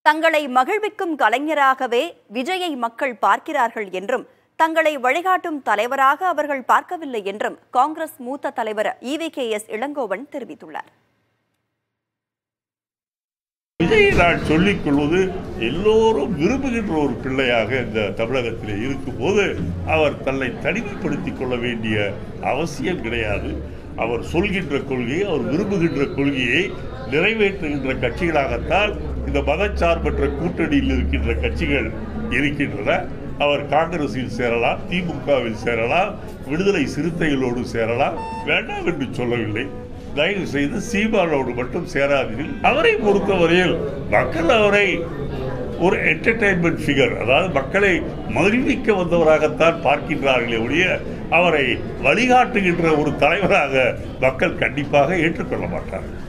தங்களை மகிழ்விக்கும் கலைஞராகவே விஜயை மக்கள் பார்க்கிறார்கள் என்றும் தங்களை வழிகாட்டும் தலைவராக அவர்கள் பார்க்கவில்லை என்றும் காங்கிரஸ் மூத்த தலைவர் EVKS இளங்கோவன் தெரிவித்துள்ளார். விஜயை நான் சொல்லிக் கொள்வது எல்லோரும் விரும்புகின்ற ஒரு பிள்ளையாக இந்த தமிழகத்திலே இருக்கும்போது அவர் தன்னை தனிமைப்படுத்திக் கொள்ள வேண்டிய அவசியம் கிடையாது. அவர் சொல்கின்ற கொள்கையை, அவர் விரும்புகின்ற கொள்கையை நிறைவேற்றுகின்ற கட்சிகளாகத்தான் இந்த மதச்சார்பற்ற கூட்டணியில் இருக்கின்ற கட்சிகள் இருக்கின்றன. அவர் காங்கிரஸில் சேரலாம், திமுகவில் சேரலாம், விடுதலை சிறுத்தைகளோடு சேரலாம், வேண்டாம் என்று சொல்லவில்லை. தயவு செய்து சீமானோடு மட்டும் சேராதீர்கள். அவரை பொறுத்தவரையில் மக்கள் அவரை ஒரு என்டர்டைன்மெண்ட் ஃபிகர், அதாவது மக்களை மகிழ்விக்க வந்தவராகத்தான் பார்க்கின்றார்களே ஒழிய அவரை வழிகாட்டுகின்ற ஒரு தலைவராக மக்கள் கண்டிப்பாக ஏற்றுக்கொள்ள மாட்டார்கள்.